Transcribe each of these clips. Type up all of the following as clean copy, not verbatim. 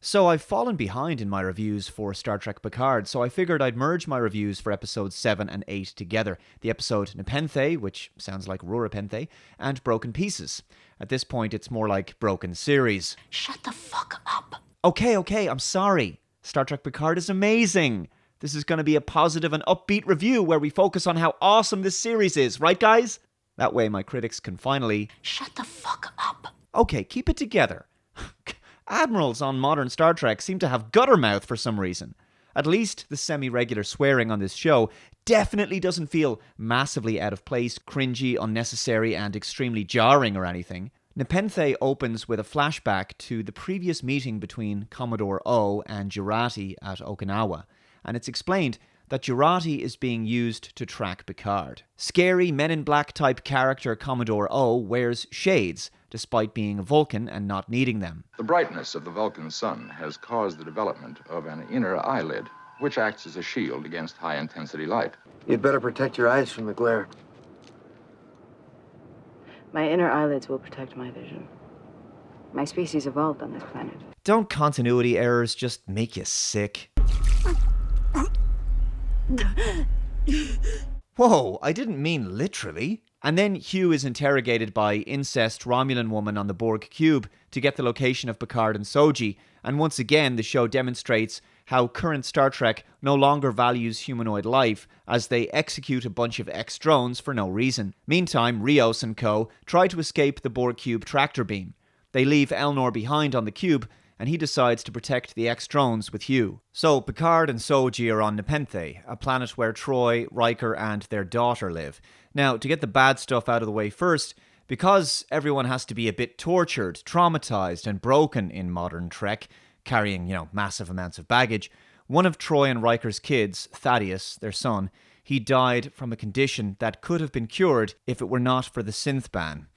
So I've fallen behind in my reviews for Star Trek Picard, so I figured I'd merge my reviews for episodes 7 and 8 together. The episode Nepenthe, which sounds like Rurapenthe, and Broken Pieces. At this point, it's more like Broken Series. Shut the fuck up. Okay, I'm sorry. Star Trek Picard is amazing. This is going to be a positive and upbeat review where we focus on how awesome this series is, right guys? That way my critics can finally... Shut the fuck up. Okay, keep it together. Admirals on modern Star Trek seem to have gutter mouth for some reason. At least the semi-regular swearing on this show definitely doesn't feel massively out of place, cringy, unnecessary, and extremely jarring or anything. Nepenthe opens with a flashback to the previous meeting between Commodore O and Jurati at Okinawa, and it's explained that Jurati is being used to track Picard. Scary Men in Black type character Commodore O wears shades, despite being a Vulcan and not needing them. The brightness of the Vulcan sun has caused the development of an inner eyelid, which acts as a shield against high-intensity light. You'd better protect your eyes from the glare. My inner eyelids will protect my vision. My species evolved on this planet. Don't continuity errors just make you sick? Whoa, I didn't mean literally. And then Hugh is interrogated by incest Romulan woman on the Borg cube to get the location of Picard and Soji, and once again the show demonstrates how current Star Trek no longer values humanoid life as they execute a bunch of ex-drones for no reason. Meantime, Rios and co. try to escape the Borg cube tractor beam. They leave Elnor behind on the cube, and he decides to protect the ex-drones with Hugh. So Picard and Soji are on Nepenthe, a planet where Troy, Riker, and their daughter live. Now, to get the bad stuff out of the way first, because everyone has to be a bit tortured, traumatized, and broken in modern Trek, carrying, massive amounts of baggage, one of Troy and Riker's kids, Thaddeus, their son, he died from a condition that could have been cured if it were not for the synth ban.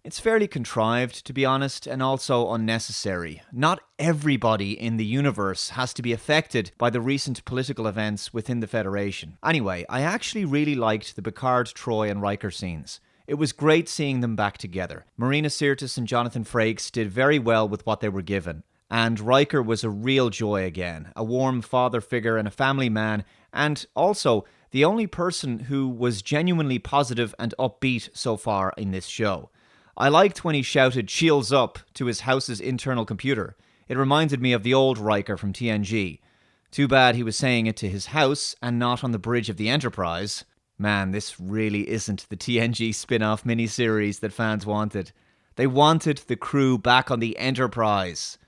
It's fairly contrived, to be honest, and also unnecessary. Not everybody in the universe has to be affected by the recent political events within the Federation. Anyway, I actually really liked the Picard, Troy, and Riker scenes. It was great seeing them back together. Marina Sirtis and Jonathan Frakes did very well with what they were given. And Riker was a real joy again, a warm father figure and a family man, and also the only person who was genuinely positive and upbeat so far in this show. I liked when he shouted "Shields up" to his house's internal computer. It reminded me of the old Riker from TNG. Too bad he was saying it to his house and not on the bridge of the Enterprise. Man, this really isn't the TNG spin-off miniseries that fans wanted. They wanted the crew back on the Enterprise.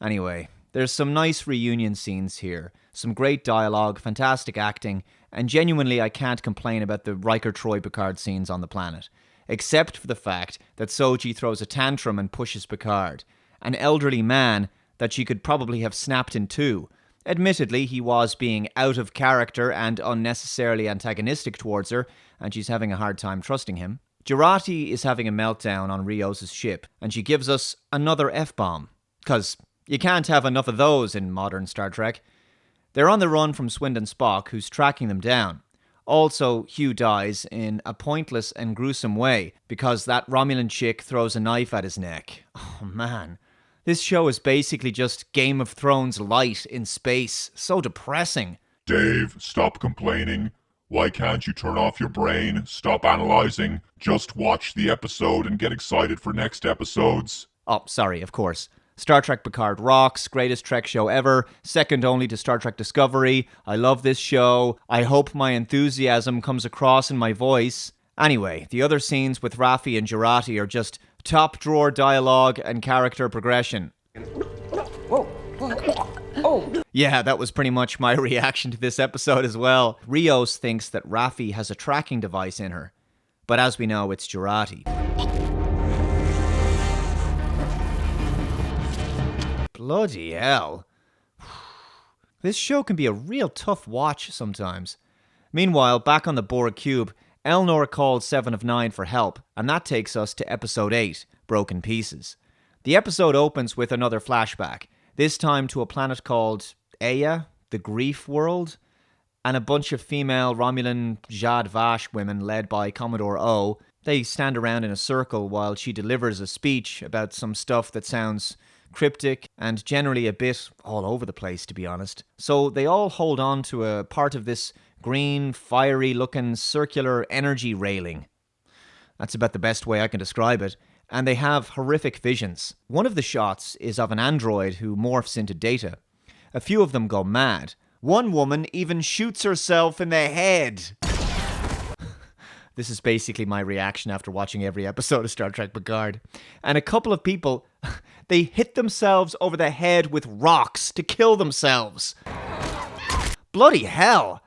Anyway, there's some nice reunion scenes here, some great dialogue, fantastic acting, and genuinely I can't complain about the Riker-Troy-Picard scenes on the planet. Except for the fact that Soji throws a tantrum and pushes Picard, an elderly man that she could probably have snapped in two. Admittedly, he was being out of character and unnecessarily antagonistic towards her, and she's having a hard time trusting him. Jurati is having a meltdown on Rios' ship, and she gives us another F-bomb. 'Cause you can't have enough of those in modern Star Trek. They're on the run from Swindon Spock, who's tracking them down. Also, Hugh dies in a pointless and gruesome way because that Romulan chick throws a knife at his neck. Oh man, this show is basically just Game of Thrones light in space. So depressing. Dave, stop complaining. Why can't you turn off your brain? Stop analyzing. Just watch the episode and get excited for next episodes. Oh, sorry, of course. Star Trek Picard rocks, greatest Trek show ever, second only to Star Trek Discovery. I love this show. I hope my enthusiasm comes across in my voice. Anyway, the other scenes with Raffi and Jurati are just top drawer dialogue and character progression. Whoa. Oh. Yeah, that was pretty much my reaction to this episode as well. Rios thinks that Raffi has a tracking device in her, but as we know, it's Jurati. Bloody hell. This show can be a real tough watch sometimes. Meanwhile, back on the Borg cube, Elnor calls 7 of 9 for help, and that takes us to episode 8, Broken Pieces. The episode opens with another flashback, this time to a planet called Aya, the Grief World, and a bunch of female Romulan Jad Vash women led by Commodore O. They stand around in a circle while she delivers a speech about some stuff that sounds cryptic, and generally a bit all over the place, to be honest. So they all hold on to a part of this green, fiery-looking circular energy railing. That's about the best way I can describe it. And they have horrific visions. One of the shots is of an android who morphs into Data. A few of them go mad. One woman even shoots herself in the head. This is basically my reaction after watching every episode of Star Trek Picard. And a couple of people, they hit themselves over the head with rocks to kill themselves. Bloody hell!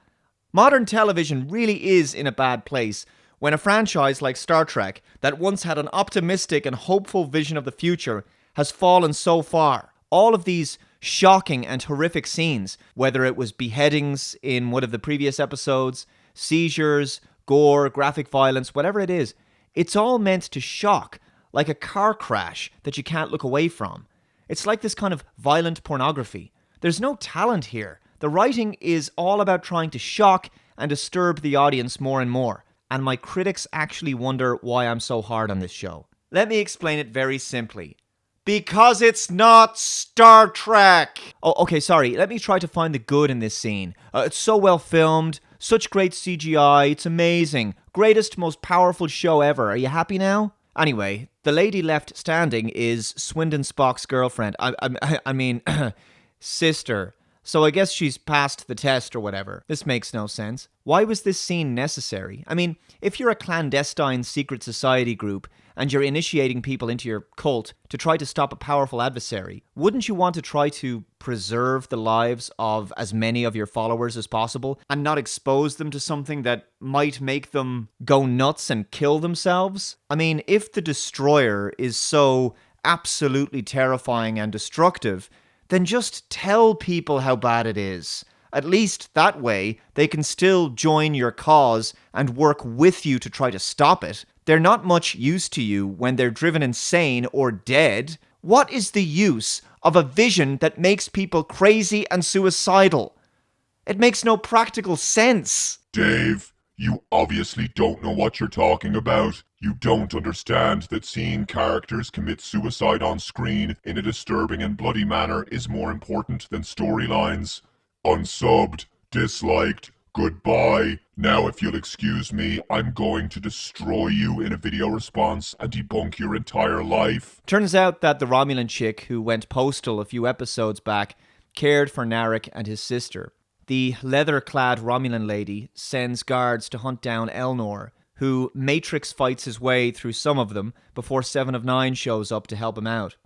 Modern television really is in a bad place when a franchise like Star Trek, that once had an optimistic and hopeful vision of the future, has fallen so far. All of these shocking and horrific scenes, whether it was beheadings in one of the previous episodes, seizures, gore, graphic violence, whatever it is, it's all meant to shock, like a car crash that you can't look away from. It's like this kind of violent pornography. There's no talent here. The writing is all about trying to shock and disturb the audience more and more. And my critics actually wonder why I'm so hard on this show. Let me explain it very simply. Because it's not Star Trek! Oh, okay, sorry. Let me try to find the good in this scene. It's so well filmed. Such great CGI. It's amazing. Greatest, most powerful show ever. Are you happy now? Anyway, the lady left standing is Swindon Spock's girlfriend. I mean, sister. So I guess she's passed the test or whatever. This makes no sense. Why was this scene necessary? I mean, if you're a clandestine secret society group and you're initiating people into your cult to try to stop a powerful adversary, wouldn't you want to try to preserve the lives of as many of your followers as possible and not expose them to something that might make them go nuts and kill themselves? I mean, if the destroyer is so absolutely terrifying and destructive, then just tell people how bad it is. At least that way, they can still join your cause and work with you to try to stop it. They're not much use to you when they're driven insane or dead. What is the use of a vision that makes people crazy and suicidal? It makes no practical sense. Dave, you obviously don't know what you're talking about. You don't understand that seeing characters commit suicide on screen in a disturbing and bloody manner is more important than storylines. Unsubbed, disliked, goodbye. Now if you'll excuse me, I'm going to destroy you in a video response and debunk your entire life. Turns out that the Romulan chick who went postal a few episodes back cared for Narek and his sister. The leather-clad Romulan lady sends guards to hunt down Elnor, who Matrix fights his way through some of them before 7 of 9 shows up to help him out.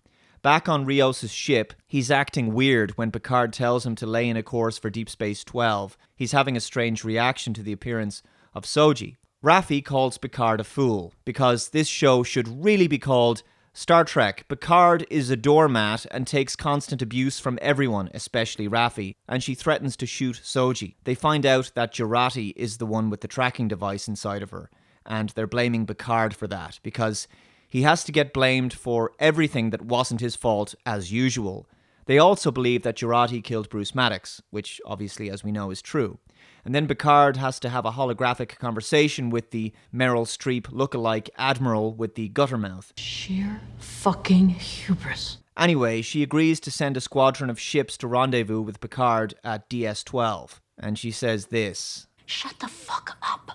Back on Rios' ship, he's acting weird when Picard tells him to lay in a course for Deep Space 12. He's having a strange reaction to the appearance of Soji. Raffi calls Picard a fool, because this show should really be called Star Trek. Picard is a doormat and takes constant abuse from everyone, especially Raffi, and she threatens to shoot Soji. They find out that Jurati is the one with the tracking device inside of her, and they're blaming Picard for that, because he has to get blamed for everything that wasn't his fault, as usual. They also believe that Jurati killed Bruce Maddox, which obviously, as we know, is true. And then Picard has to have a holographic conversation with the Meryl Streep lookalike Admiral with the gutter mouth. Sheer fucking hubris. Anyway, she agrees to send a squadron of ships to rendezvous with Picard at DS-12. And she says this. Shut the fuck up.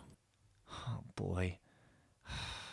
Oh boy.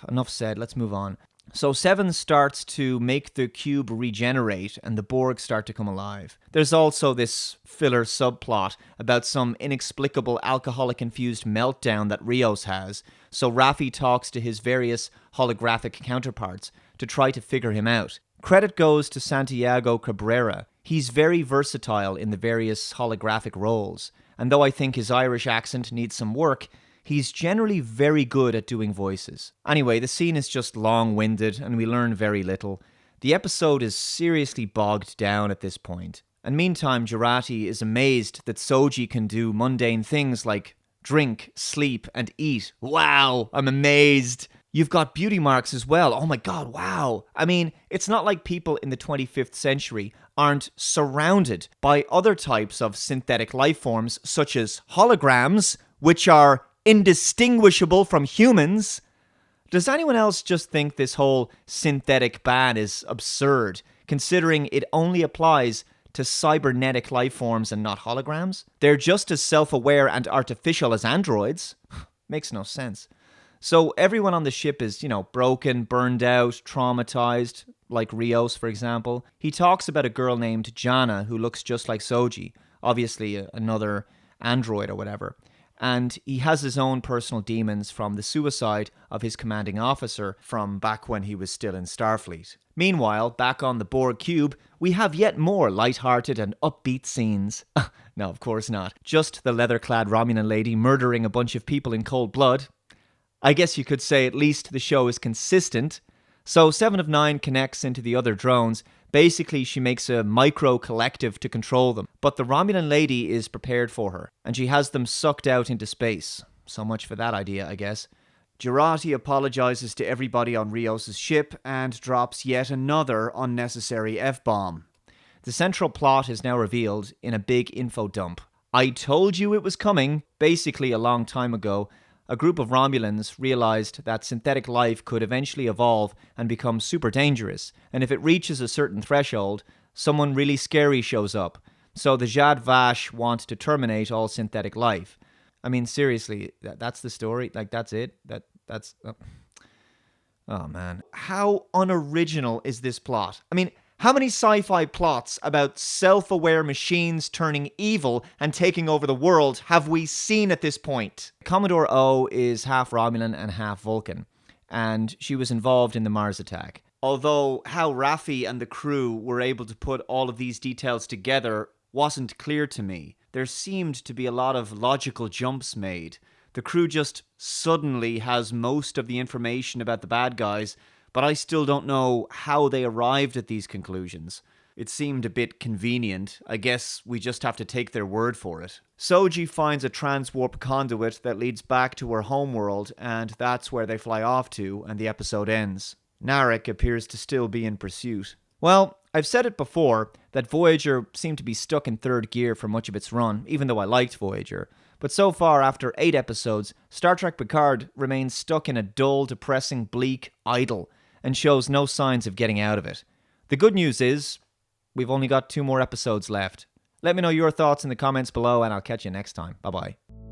Enough said, let's move on. So 7 starts to make the cube regenerate and the Borg start to come alive. There's also this filler subplot about some inexplicable alcoholic-infused meltdown that Rios has, so Raffi talks to his various holographic counterparts to try to figure him out. Credit goes to Santiago Cabrera. He's very versatile in the various holographic roles, and though I think his Irish accent needs some work, he's generally very good at doing voices. Anyway, the scene is just long-winded and we learn very little. The episode is seriously bogged down at this point. And meantime, Jurati is amazed that Soji can do mundane things like drink, sleep, and eat. Wow, I'm amazed. You've got beauty marks as well. Oh my god, wow. I mean, it's not like people in the 25th century aren't surrounded by other types of synthetic life forms, such as holograms, which are indistinguishable from humans. Does anyone else just think this whole synthetic ban is absurd? considering it only applies to cybernetic life forms and not holograms. They're just as self-aware and artificial as androids. Makes no sense. So everyone on the ship is, broken, burned out, traumatized, like Rios, for example. He talks about a girl named Jana who looks just like Soji, obviously another android or whatever. And he has his own personal demons from the suicide of his commanding officer from back when he was still in Starfleet. Meanwhile, back on the Borg cube, we have yet more light-hearted and upbeat scenes. No, of course not. Just the leather-clad Romulan lady murdering a bunch of people in cold blood. I guess you could say at least the show is consistent. So 7 of 9 connects into the other drones. Basically, she makes a micro-collective to control them. But the Romulan lady is prepared for her, and she has them sucked out into space. So much for that idea, I guess. Jurati apologizes to everybody on Rios' ship and drops yet another unnecessary F-bomb. The central plot is now revealed in a big info dump. I told you it was coming, basically a long time ago. A group of Romulans realized that synthetic life could eventually evolve and become super dangerous, and if it reaches a certain threshold, someone really scary shows up. So the Zhat Vash want to terminate all synthetic life. I mean, seriously, that's the story? Like, that's it? That's... Oh, man. How unoriginal is this plot? I mean, how many sci-fi plots about self-aware machines turning evil and taking over the world have we seen at this point? Commodore O is half Romulan and half Vulcan, and she was involved in the Mars attack. Although how Raffi and the crew were able to put all of these details together wasn't clear to me. There seemed to be a lot of logical jumps made. The crew just suddenly has most of the information about the bad guys, but I still don't know how they arrived at these conclusions. It seemed a bit convenient. I guess we just have to take their word for it. Soji finds a transwarp conduit that leads back to her homeworld, and that's where they fly off to, and the episode ends. Narek appears to still be in pursuit. Well, I've said it before, that Voyager seemed to be stuck in third gear for much of its run, even though I liked Voyager. But so far, after 8 episodes, Star Trek Picard remains stuck in a dull, depressing, bleak idyll, and shows no signs of getting out of it. The good news is, we've only got 2 more episodes left. Let me know your thoughts in the comments below, and I'll catch you next time. Bye-bye.